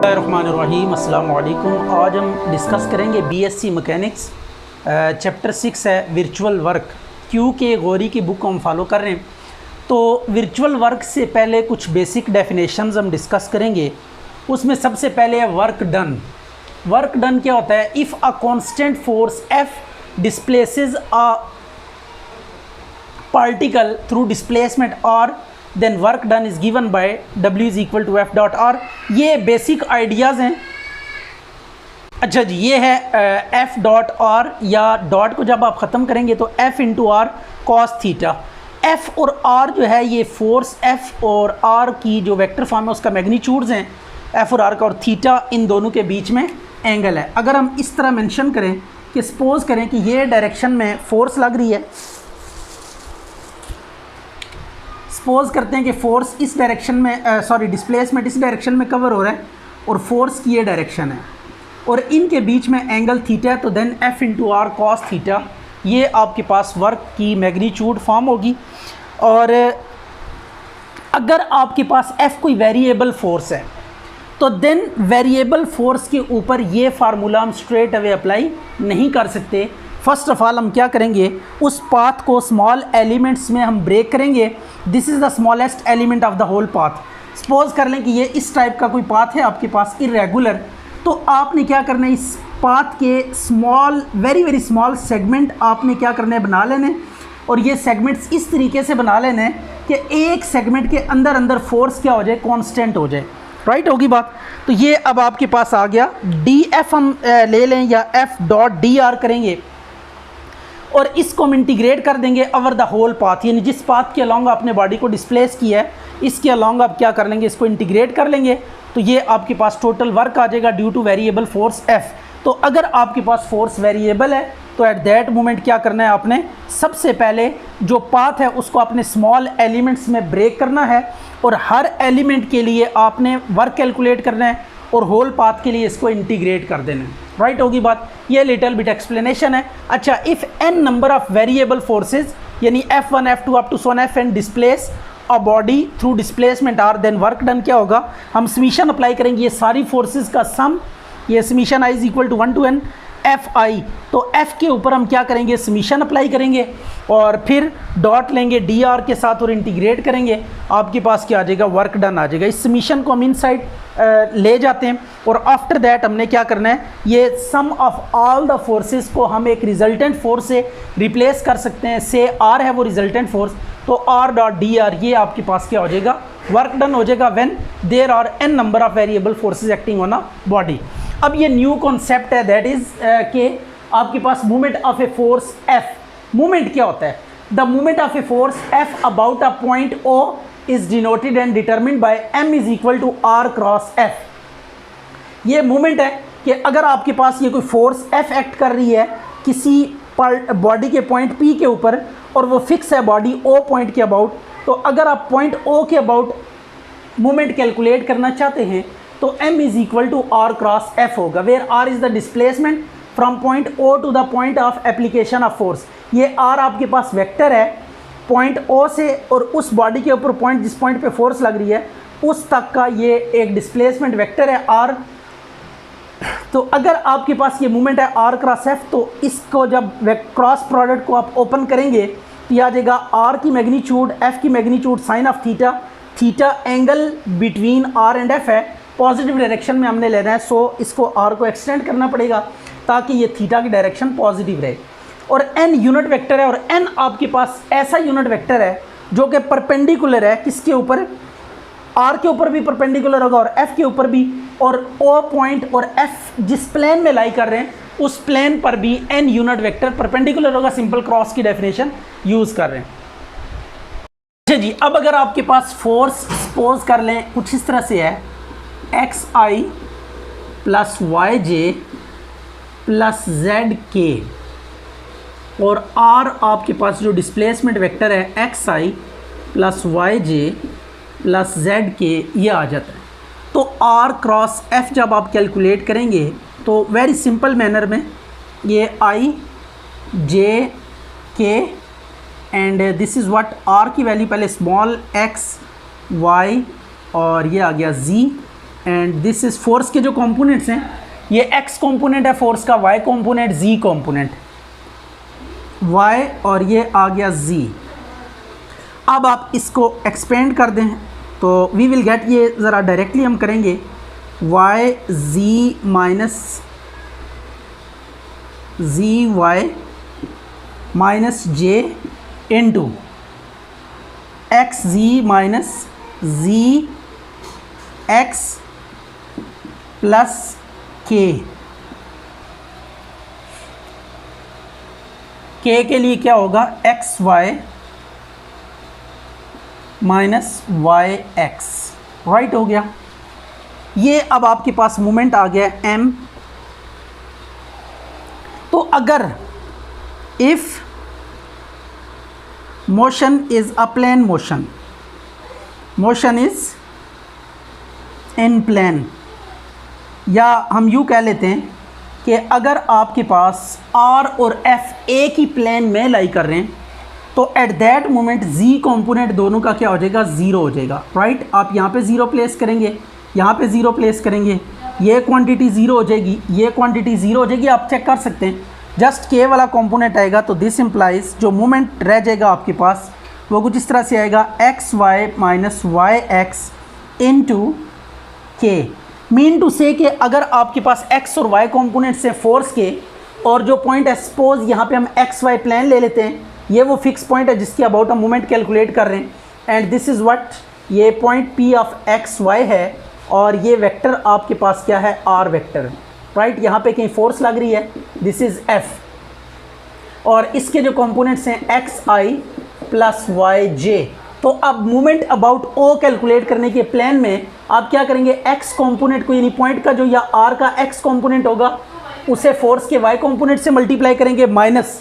रहमानिर्रहीम, अस्सलाम वालेकुम। आज हम डिस्कस करेंगे बीएससी मैकेनिक्स, चैप्टर 6 है वर्चुअल वर्क। क्यू के गौरी की बुक को हम फॉलो कर रहे हैं। तो वर्चुअल वर्क से पहले कुछ बेसिक डेफिनेशंस हम डिस्कस करेंगे। उसमें सबसे पहले है वर्क डन। वर्क डन क्या होता है? If a constant force F displaces a particle through displacement और then work done is given by W is equal to F dot R. ये बेसिक आइडियाज़ हैं। अच्छा जी, ये है एफ डॉट आर, या डॉट को जब आप ख़त्म करेंगे तो F into R cos theta. F और आर जो है ये फोर्स एफ और आर की जो वेक्टर फॉर्म है उसका मैग्नीट्यूड्स हैं, एफ और आर का, और थीटा इन दोनों के बीच में एंगल है। अगर हम इस तरह मेंशन करें कि सपोज़ करें कि ये डायरेक्शन में फोर्स लग रही है, सपोज करते हैं कि फोर्स इस डायरेक्शन में डिस्प्लेसमेंट इस डायरेक्शन में कवर हो रहा है और फोर्स की ये डायरेक्शन है और इनके बीच में एंगल थीटा है, तो then F into R cos theta ये आपके पास वर्क की मैग्नीट्यूड फॉर्म होगी। और अगर आपके पास एफ कोई वेरिएबल फोर्स है तो देन वेरिएबल फोर्स के ऊपर ये फार्मूला हम स्ट्रेट अवे अप्लाई नहीं कर सकते। फर्स्ट ऑफ ऑल हम क्या करेंगे, उस पाथ को स्मॉल एलिमेंट्स में हम ब्रेक करेंगे। This is the smallest element of the whole path. Suppose कर लें कि ये इस टाइप का कोई पाथ है आपके पास इरेगुलर, तो आपने क्या करना है, इस पाथ के small very very small segment आपने क्या करना है, बना लेने। और ये सेगमेंट्स इस तरीके से बना लेने कि एक सेगमेंट के अंदर अंदर फोर्स क्या हो जाए, कांस्टेंट हो जाए। राइट होगी बात। तो ये अब आपके पास आ गया। डी एफ हम ले लें या एफ डॉट डी आर करेंगे और इसको हम इंटीग्रेट कर देंगे ओवर द होल पाथ, यानी जिस पाथ के अलॉन्ग आपने बॉडी को डिस्प्लेस किया है इसके अलॉन्ग आप क्या कर लेंगे, इसको इंटीग्रेट कर लेंगे। तो ये आपके पास टोटल वर्क आ जाएगा due two variable force F. तो अगर आपके पास फोर्स वेरिएबल है तो एट दैट मोमेंट क्या करना है, आपने सबसे पहले जो पाथ है उसको आपने स्मॉल एलिमेंट्स में ब्रेक करना है और हर एलिमेंट के लिए आपने वर्क कैलकुलेट करना है और होल पाथ के लिए इसको इंटीग्रेट कर देना है। राइट होगी बात। ये लिटिल बिट एक्सप्लेनेशन है। अच्छा, if N number of variable forces यानी F1 F2 अप टू सोन FN displace a body through displacement R, then work done क्या होगा, हम समीशन अप्लाई करेंगे ये सारी फोर्सेज का सम। ये summation I is equal to 1 to n FI। तो F के ऊपर हम क्या करेंगे, समीशन अप्लाई करेंगे और फिर डॉट लेंगे DR के साथ और इंटीग्रेट करेंगे। आपके पास क्या आ जाएगा, वर्क डन आ जाएगा। इस समीशन को हम इनसाइड ले जाते हैं और आफ्टर दैट हमने क्या करना है, ये सम ऑफ ऑल द फोर्सेस को हम एक रिजल्टेंट फोर्स से रिप्लेस कर सकते हैं। से R है वो रिजल्टेंट फोर्स, तो R डॉट DR ये आपके पास क्या हो जाएगा, वर्क डन हो जाएगा when there are n number of variable forces acting on a body. अब ये न्यू कॉन्सेप्ट है, दैट इज के आपके पास movement of a force F। Movement क्या होता है, the movement of a force F about a point O is denoted and determined by m is equal to r cross f। ये movement है कि अगर आपके पास ये कोई फोर्स F एक्ट कर रही है किसी बॉडी के पॉइंट P के ऊपर और वो फिक्स है बॉडी O पॉइंट के अबाउट, तो अगर आप पॉइंट O के अबाउट मूवमेंट कैलकुलेट करना चाहते हैं तो m is equal to r cross f होगा, where r is the displacement from point O to the point of application of force. ये r आपके पास वेक्टर है पॉइंट O से और उस बॉडी के ऊपर पॉइंट जिस पॉइंट पे फोर्स लग रही है उस तक का ये एक डिस्प्लेसमेंट वेक्टर है R। तो अगर आपके पास ये मूवमेंट है R क्रॉस F, तो इसको जब क्रॉस प्रोडक्ट को आप ओपन करेंगे तो यह आ जाएगा R की मैग्नीट्यूड F की magnitude sine of theta. Theta angle between R and F है, पॉजिटिव डायरेक्शन में हमने लेना है, सो इसको R को एक्सटेंड करना पड़ेगा ताकि ये थीटा की डायरेक्शन पॉजिटिव रहे। और n यूनिट वेक्टर है और n आपके पास ऐसा यूनिट वेक्टर है जो कि परपेंडिकुलर है किसके ऊपर, R के ऊपर भी परपेंडिकुलर होगा और F के ऊपर भी, और O पॉइंट और F जिस प्लेन में लाई कर रहे हैं उस प्लेन पर भी n यूनिट वेक्टर परपेंडिकुलर होगा। सिंपल क्रॉस की डेफिनेशन यूज़ कर रहे हैं। अच्छा जी, अब अगर आपके पास फोर्स सपोज कर लें कुछ इस तरह से है, XI plus YJ plus ZK और R आपके पास जो डिस्प्लेसमेंट वेक्टर है XI plus YJ plus ZK ये आ जाता है। तो R क्रॉस F जब आप कैलकुलेट करेंगे तो वेरी सिंपल मैनर में ये I J K and this is what R की वैल्यू पहले स्मॉल x y और ये आ गया z and this is force के जो कंपोनेंट्स हैं, ये एक्स कंपोनेंट है फोर्स का, वाई कंपोनेंट, जी कंपोनेंट, वाई और ये आ गया जी। अब आप इसको एक्सपेंड कर दें तो वी विल गेट, ये ज़रा डायरेक्टली हम करेंगे, Y G minus G Y minus J into X G minus G X plus K के लिए क्या होगा, X Y minus Y X, right हो गया। ये अब आपके पास मोमेंट आ गया m। तो अगर if motion is a plane motion, motion is in plane, या हम यूँ कह लेते हैं कि अगर आपके पास r और f एक ही प्लेन में लाई कर रहे हैं तो at that moment z component दोनों का क्या हो जाएगा, ज़ीरो हो जाएगा, राइट। आप यहाँ पे ज़ीरो प्लेस करेंगे, यहाँ पे ज़ीरो प्लेस करेंगे, ये क्वांटिटी ज़ीरो हो जाएगी, ये क्वांटिटी ज़ीरो हो जाएगी, आप चेक कर सकते हैं। जस्ट k वाला कंपोनेंट आएगा तो दिस इम्प्लाइज जो मोमेंट रह जाएगा आपके पास वो कुछ इस तरह से आएगा, X Y minus Y X into के। मीन टू से कि अगर आपके पास x और y कंपोनेंट्स हैं फोर्स के, और जो पॉइंट है सपोज यहाँ पे हम एक्स वाई प्लेन ले लेते हैं, ये वो फिक्स पॉइंट है जिसकी अबाउट हम मोमेंट कैलकुलेट कर रहे हैं, एंड दिस इज़ व्हाट, ये point P of X Y है, और ये वेक्टर आपके पास क्या है, r वेक्टर, राइट। यहाँ पे कहीं फोर्स लग रही है, दिस इज़ F, और इसके जो कंपोनेंट्स हैं एक्स आई प्लस वाई जे। तो अब मोमेंट अबाउट O कैलकुलेट करने के प्लान में आप क्या करेंगे, x कंपोनेंट को, यानी पॉइंट का जो या r का x कंपोनेंट होगा उसे फोर्स के y कंपोनेंट से मल्टीप्लाई करेंगे, माइनस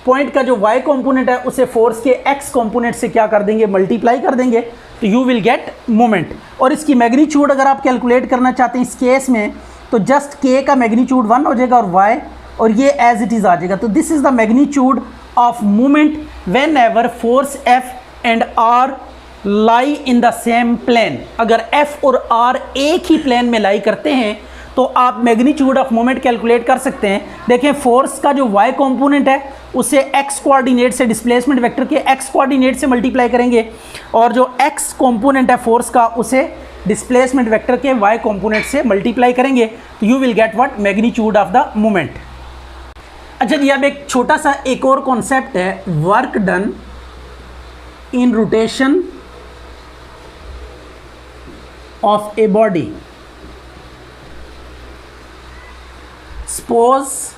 पॉइंट का जो y कंपोनेंट है उसे फोर्स के x कंपोनेंट से क्या कर देंगे, मल्टीप्लाई कर देंगे, तो यू विल गेट मोमेंट। और इसकी मैग्नीट्यूड अगर आप कैलकुलेट करना चाहते हैं इस केस में तो जस्ट k का मैग्नीट्यूड 1 हो जाएगा और y और ये एज इट इज़ आ जाएगा। तो this is the magnitude of moment whenever force F and R lie in the same plane. अगर F और R एक ही प्लेन में लाई करते हैं तो आप मैग्नीट्यूड ऑफ मोमेंट कैलकुलेट कर सकते हैं। देखें फोर्स का जो y कंपोनेंट है उसे x कोऑर्डिनेट से, डिस्प्लेसमेंट वेक्टर के x कोऑर्डिनेट से मल्टीप्लाई करेंगे, और जो x कंपोनेंट है फोर्स का उसे डिस्प्लेसमेंट वेक्टर के y कंपोनेंट से मल्टीप्लाई करेंगे, तो you will get what, magnitude of the moment. अच्छा जी, अब एक छोटा सा एक और कॉन्सेप्ट है, work done in rotation of a body. Suppose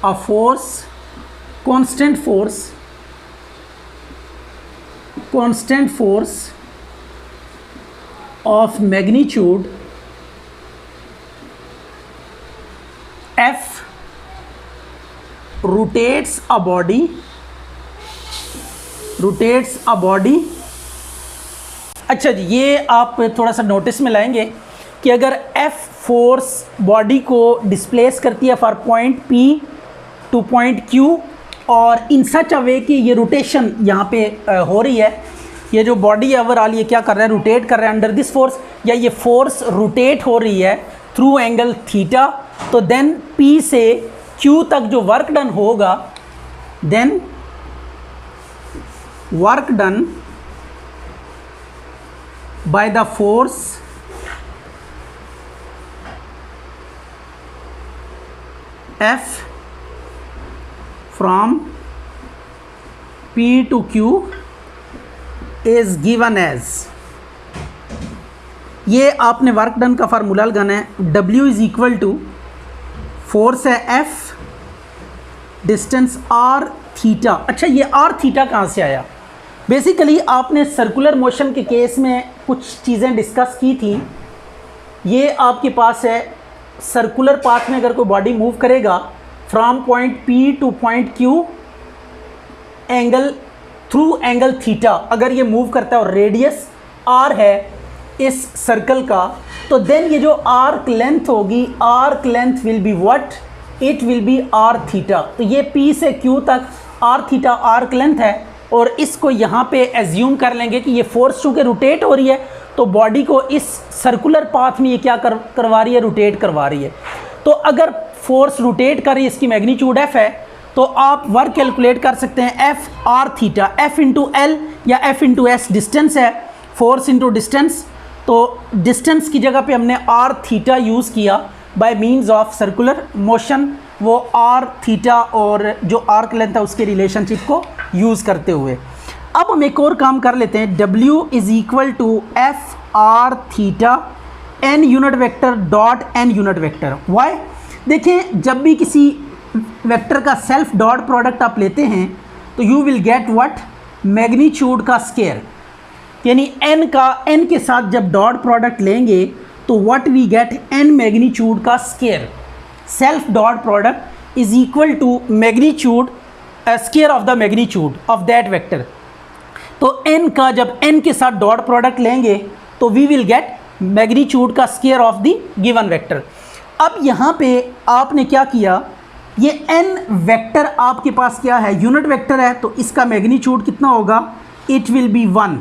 a force, constant force of magnitude F rotates a body अच्छा जी, ये आप थोड़ा सा नोटिस में लाएंगे कि अगर F फोर्स बॉडी को डिस्प्लेस करती है for point P two point Q, और इन सच अ वे कि ये रोटेशन यहाँ पे हो रही है, ये जो बॉडी है ओवरऑल ये क्या कर रहा है, रोटेट कर रहा है अंडर दिस फोर्स, या ये फोर्स रोटेट हो रही है थ्रू एंगल थीटा, तो देन P से Q तक जो वर्क डन होगा, then work done by the force F from P to Q is given as, ये आपने वर्क डन का फार्मूला लगाना है, W is equal to force है F, डिस्टेंस R थीटा। अच्छा, ये R थीटा कहाँ से आया? बेसिकली आपने सर्कुलर मोशन के केस में कुछ चीज़ें डिस्कस की थी। ये आपके पास है सर्कुलर पाथ में अगर कोई बॉडी मूव करेगा from point P two point Q angle through angle theta, अगर ये मूव करता है और रेडियस R है इस सर्कल का, तो देन ये जो आर्क लेंथ होगी, arc length will be what, it will B R theta. तो ये P से Q तक R थीटा आर्क लेंथ है, और इसको यहाँ पे एज्यूम कर लेंगे कि ये फोर्स चूँकि रोटेट हो रही है तो बॉडी को इस सर्कुलर पाथ में ये क्या करवा रही है, रोटेट करवा रही है। तो अगर फोर्स रोटेट कर रही है, इसकी मैग्नीट्यूड एफ है, तो आप वर्क कैलकुलेट कर सकते हैं F R theta, F into L या एफ इंटू एस डिस्टेंस है, फोर्स इंटू डिस्टेंस। तो डिस्टेंस की जगह पे हमने आर थीटा यूज़ किया bye means of circular motion, वो आर थीटा और जो आर्क लेंथ है उसके रिलेशनशिप को यूज़ करते हुए। अब हम एक और काम कर लेते हैं, W is equal to F R theta N unit vector dot N unit vector. Why? देखें, जब भी किसी वेक्टर का सेल्फ डॉट प्रोडक्ट आप लेते हैं तो you will get what, magnitude का स्केयर, यानी n का n के साथ जब डॉट प्रोडक्ट लेंगे तो what we get, n magnitude का square. Self dot product is equal to magnitude square of the magnitude of that vector. तो n का जब n के साथ डॉट प्रोडक्ट लेंगे तो वी विल गेट मैग्नीट्यूड का square of the given vector. अब यहाँ पे आपने क्या किया, ये n वेक्टर आपके पास क्या है, यूनिट वेक्टर है, तो इसका मैग्नीट्यूड कितना होगा, इट विल बी 1,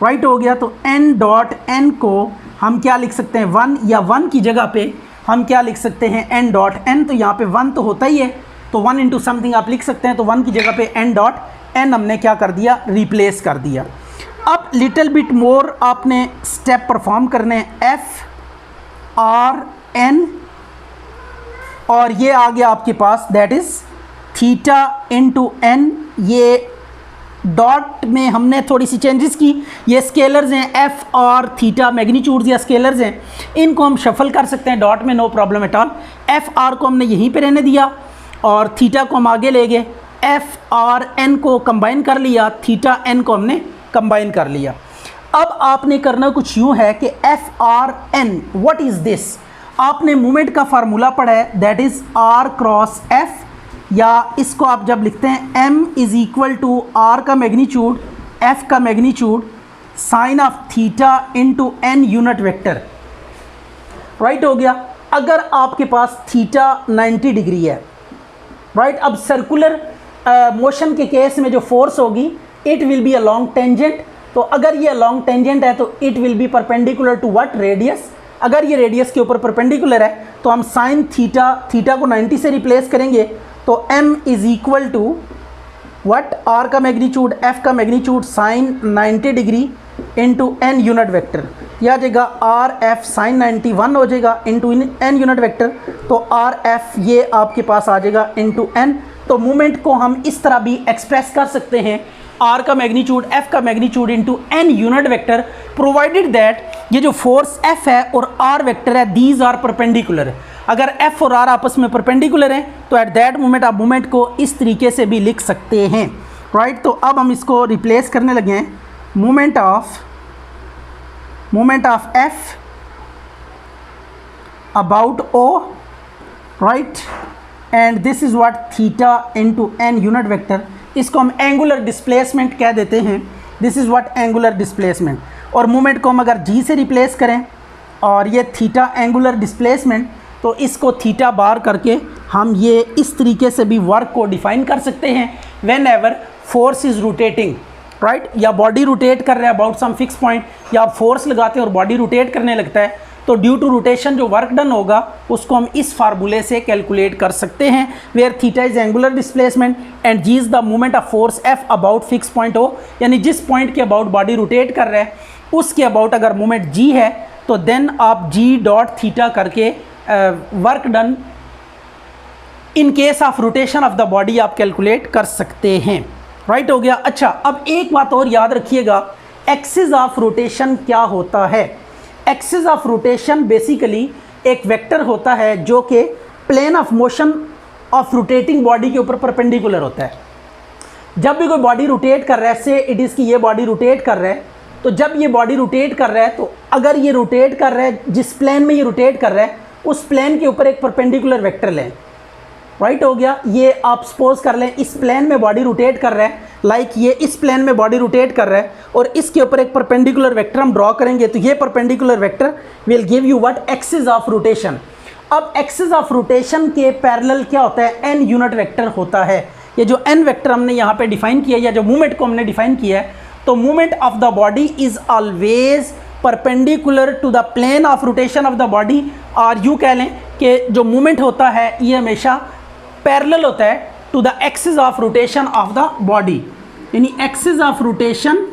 राइट हो गया। तो n डॉट n को हम क्या लिख सकते हैं, 1, या 1 की जगह पे हम क्या लिख सकते हैं, n डॉट n। तो यहाँ पे 1 तो होता ही है, तो 1 इंटू समथिंग आप लिख सकते हैं, तो 1 की जगह पे n डॉट n हमने क्या कर दिया, रिप्लेस कर दिया। अब लिटिल बिट मोर आपने स्टेप परफॉर्म करने हैं, एफ आर एन, और ये आ गया आपके पास, that is theta into n. ये डॉट में हमने थोड़ी सी चेंजेस की, ये स्केलर्स हैं, एफ और थीटा मैग्नीट्यूड्स या स्केलर्स हैं, इनको हम शफल कर सकते हैं डॉट में, no problem at all. F R को हमने यहीं पे रहने दिया और थीटा को हम आगे ले गए, एफ आर एन को कंबाइन कर लिया, थीटा एन को हमने कंबाइन कर लिया। अब आपने करना कुछ यूँ है कि F R N, what is this, आपने मोमेंट का फार्मूला पढ़ा है, that is R cross F, या इसको आप जब लिखते हैं m is equal to R का मैग्नीट्यूड, f का magnitude, sine of theta into n unit vector, right हो गया। अगर आपके पास थीटा 90 डिग्री है, राइट, अब सर्कुलर मोशन के केस में जो फोर्स होगी it will be along tangent. तो अगर ये लॉन्ग टेंजेंट है तो it will be perpendicular to what, radius. अगर ये रेडियस के ऊपर परपेंडिकुलर है तो हम साइन थीटा को 90 से रिप्लेस करेंगे, तो m is equal to what, r का मैग्नीट्यूड, f का magnitude sine 90 degree into n unit vector, यह आ जाएगा आर एफ साइन 91 हो जाएगा इंटू n यूनिट वेक्टर, तो आर एफ ये आपके पास आ जाएगा इंटू n। तो मूवमेंट को हम इस तरह भी एक्सप्रेस कर सकते हैं, r का मैग्नीट्यूड, f का magnitude into n unit vector, provided that ये जो फोर्स f है और r वेक्टर है, दीज आर परपेंडिकुलर। अगर f और r आपस में परपेंडिकुलर हैं तो एट दैट मोमेंट आप मोमेंट को इस तरीके से भी लिख सकते हैं, राइट। तो अब हम इसको रिप्लेस करने लगे हैं, moment of f about o, right, and this is what theta into n unit vector. इसको हम एंगुलर डिस्प्लेसमेंट कह देते हैं, this is what angular displacement. और मोमेंट को हम अगर g से रिप्लेस करें और ये थीटा एंगुलर डिस्प्लेसमेंट, तो इसको थीटा बार करके हम ये इस तरीके से भी वर्क को डिफाइन कर सकते हैं, when ever force is rotating, right, या बॉडी रोटेट कर रहा है अबाउट सम फिक्स पॉइंट, या आप फोर्स लगाते हैं और बॉडी रोटेट करने लगता है, तो ड्यू टू रोटेशन जो वर्क डन होगा उसको हम इस फार्मूले से कैलकुलेट कर सकते हैं, where theta is angular displacement and G is the moment of force F about fix point हो, यानी जिस पॉइंट के अबाउट बॉडी रोटेट कर रहा है उसके अबाउट अगर मोमेंट जी है तो देन आप जी डॉट थीटा करके work done in case of rotation of the body आप कैलकुलेट कर सकते हैं, राइट हो गया। अच्छा, अब एक बात और याद रखिएगा, एक्सिस ऑफ रोटेशन क्या होता है। एक्सिस ऑफ रोटेशन बेसिकली एक वेक्टर होता है जो कि plane of motion of rotating body के ऊपर परपेंडिकुलर होता है। जब भी कोई बॉडी रोटेट कर रहा है, से इट इज़ कि ये बॉडी रोटेट कर रहा है, तो जब ये बॉडी रोटेट कर रहा है तो अगर ये रोटेट कर रहा है जिस प्लेन में ये रोटेट कर रहा है उस प्लेन के ऊपर एक परपेंडिकुलर वेक्टर लें, राइट हो गया। ये आप सपोज कर लें इस प्लेन में बॉडी रोटेट कर रहा है, लाइक ये इस प्लेन में बॉडी रोटेट कर रहा है और इसके ऊपर एक परपेंडिकुलर वेक्टर हम ड्रॉ करेंगे, तो ये perpendicular vector will give you what, axis of rotation. अब एक्सिस ऑफ रोटेशन के पैरेलल क्या होता है, एन यूनिट वेक्टर होता है। ये जो एन वेक्टर हमने यहाँ पे डिफाइन किया, या जो मूवमेंट को हमने डिफाइन किया है, तो movement of the body is always perpendicular to the plane of rotation of the body, और यूँ कह लें कि जो मूवमेंट होता है ये हमेशा पैरेलल होता है to the axis of rotation of the body, यानी एक्सिस ऑफ रोटेशन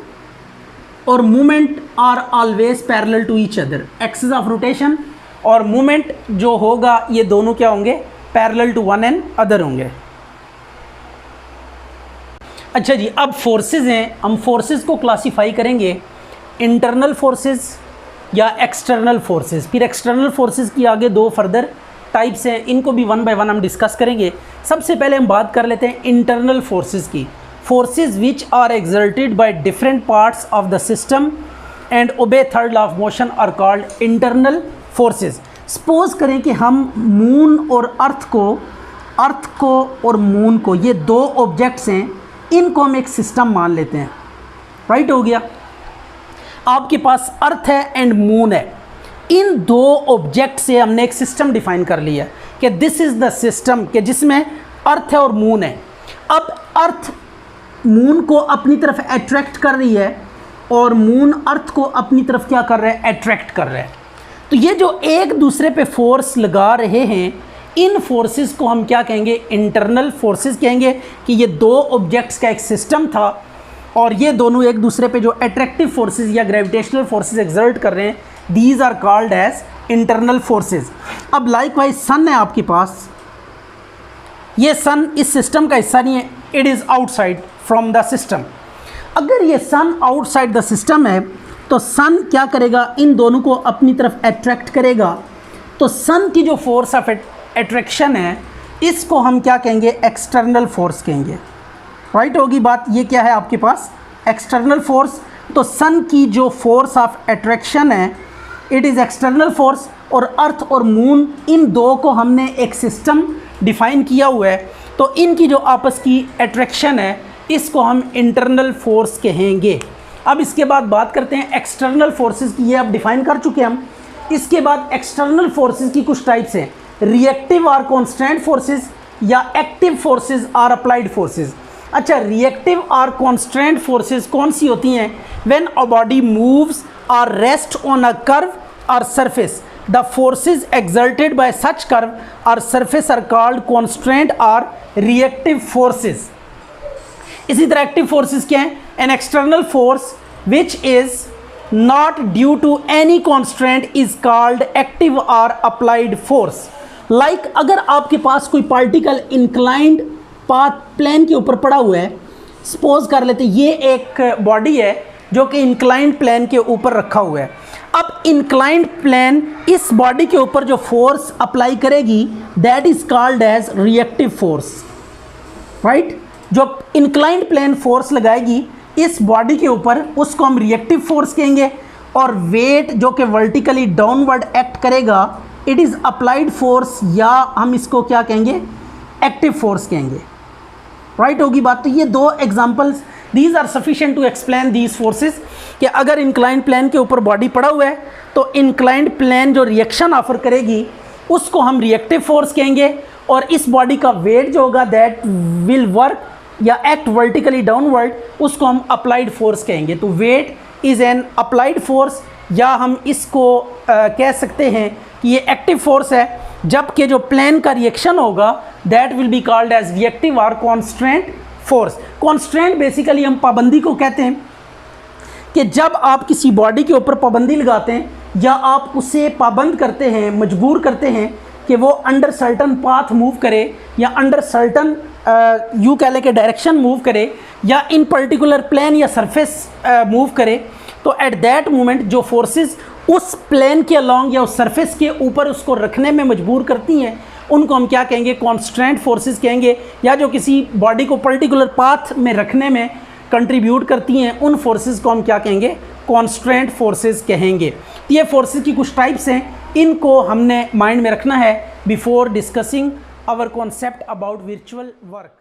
और movement are always parallel to each other. Axis of rotation और मूवमेंट जो होगा ये दोनों क्या होंगे, parallel to one and other होंगे। अच्छा जी, अब फोर्सेस हैं, हम फोर्सेस को क्लासिफाई करेंगे इंटरनल फोर्सेस या एक्सटर्नल फोर्सेस। फिर एक्सटर्नल फोर्सेस की आगे दो फर्दर टाइप्स हैं, इनको भी वन बाय वन हम डिस्कस करेंगे। सबसे पहले हम बात कर लेते हैं इंटरनल फोर्सेस की। Forces which are exerted by different parts of the system and obey third law of motion are called internal forces. Suppose करें कि हम मून और अर्थ को और मून को, ये दो ऑब्जेक्ट्स हैं, इनको हम एक सिस्टम मान लेते हैं। राइट हो गया, आपके पास अर्थ है एंड मून है, इन दो ऑब्जेक्ट से हमने एक सिस्टम डिफाइन कर लिया कि दिस इज़ द सिस्टम, कि जिसमें अर्थ है और मून है। अब अर्थ मून को अपनी तरफ अट्रैक्ट कर रही है और मून अर्थ को अपनी तरफ क्या कर रहा है, अट्रैक्ट कर रहा है। तो ये जो एक दूसरे पे फोर्स लगा रहे हैं, इन फोर्सेस को हम क्या कहेंगे, इंटरनल फोर्सेस कहेंगे, कि ये दो ऑब्जेक्ट्स का एक सिस्टम था और ये दोनों एक दूसरे पे जो अट्रैक्टिव फोर्सेस या ग्रेविटेशनल फोर्सेस एक्सर्ट कर रहे हैं, these are called as internal forces. अब लाइकवाइज सन है आपके पास, ये सन इस सिस्टम का हिस्सा नहीं है, it is outside from the system. अगर ये सन आउटसाइड द सिस्टम है तो सन क्या करेगा, इन दोनों को अपनी तरफ अट्रैक्ट करेगा। तो सन की जो फोर्स ऑफ अट्रैक्शन है, इसको हम क्या कहेंगे, एक्सटर्नल फोर्स कहेंगे। राइट होगी बात, ये क्या है आपके पास, एक्सटर्नल फोर्स। तो सन की जो फोर्स ऑफ अट्रैक्शन है, इट इज़ एक्सटर्नल फोर्स, और अर्थ और मून, इन दो को हमने एक सिस्टम डिफाइन किया हुआ है, तो इनकी जो आपस की अट्रैक्शन है, इसको हम इंटरनल फोर्स कहेंगे। अब इसके बाद बात करते हैं एक्सटर्नल फोर्सेस की, ये अब डिफाइन कर चुके हम। इसके बाद एक्सटर्नल फोर्सेस की कुछ टाइप्स हैं, रिएक्टिव और कॉन्स्टेंट फोर्सेस या एक्टिव फोर्सेस और अप्लाइड फोर्सेस। अच्छा, रिएक्टिव और कॉन्स्टेंट फोर्सेस कौन सी होती हैं, व्हेन अ बॉडी मूव्स और रेस्ट ऑन अ कर्व और surface, the forces exerted by such curve और सरफेस आर कॉल्ड कॉन्स्टेंट और रिएक्टिव फोर्सेस। इसी तरह एक्टिव फोर्सेस क्या हैं, an external force which is not due to any constant is called active और applied force. Like अगर आपके पास कोई पार्टिकल इंक्लाइंड पाथ प्लेन के ऊपर पड़ा हुआ है, सपोज कर लेते ये एक बॉडी है जो कि इंक्लाइंड प्लेन के ऊपर रखा हुआ है। अब इंक्लाइंड प्लेन इस बॉडी के ऊपर जो फोर्स अप्लाई करेगी, that is called as reactive force. Right, जो इंक्लाइंड प्लेन फोर्स लगाएगी इस बॉडी के ऊपर, उसको हम रिएक्टिव फोर्स कहेंगे। और वेट जो कि वर्टिकली डाउनवर्ड एक्ट करेगा, इट इज़ अप्लाइड फोर्स, या हम इसको क्या कहेंगे, एक्टिव फोर्स कहेंगे। राइट होगी बात। तो ये दो examples, these are sufficient to explain these forces, कि अगर इंक्लाइंड प्लेन के ऊपर बॉडी पड़ा हुआ है तो इंक्लाइंड प्लेन जो रिएक्शन ऑफर करेगी उसको हम रिएक्टिव फोर्स कहेंगे, और इस बॉडी का वेट जो होगा दैट विल वर्क या एक्ट वर्टिकली डाउनवर्ड, उसको हम अप्लाइड फोर्स कहेंगे। तो weight is an applied force, या हम इसको कह सकते हैं कि ये एक्टिव फोर्स है, जबकि जो प्लेन का रिएक्शन होगा that will be called as reactive और कॉन्स्टेंट फोर्स। कॉन्स्टेंट बेसिकली हम पाबंदी को कहते हैं, कि जब आप किसी बॉडी के ऊपर पाबंदी लगाते हैं या आप उसे पाबंद करते हैं, मजबूर करते हैं कि वो अंडर सर्टन पाथ मूव करे या अंडर सर्टन यू कह ले के डायरेक्शन मूव करे या इन पर्टिकुलर प्लेन या सरफेस मूव करे, तो एट दैट मोमेंट जो फोर्सेस उस प्लेन के अलॉन्ग या उस सरफेस के ऊपर उसको रखने में मजबूर करती हैं, उनको हम क्या कहेंगे, कॉन्स्टेंट फोर्सेस कहेंगे। या जो किसी बॉडी को पर्टिकुलर पाथ में रखने में कंट्रीब्यूट करती हैं, उन फोर्सेस को हम क्या कहेंगे, कॉन्स्टेंट फोर्सेस कहेंगे। ये फोर्सेस की कुछ टाइप्स हैं, इनको हमने माइंड में रखना है before discussing our concept about virtual work.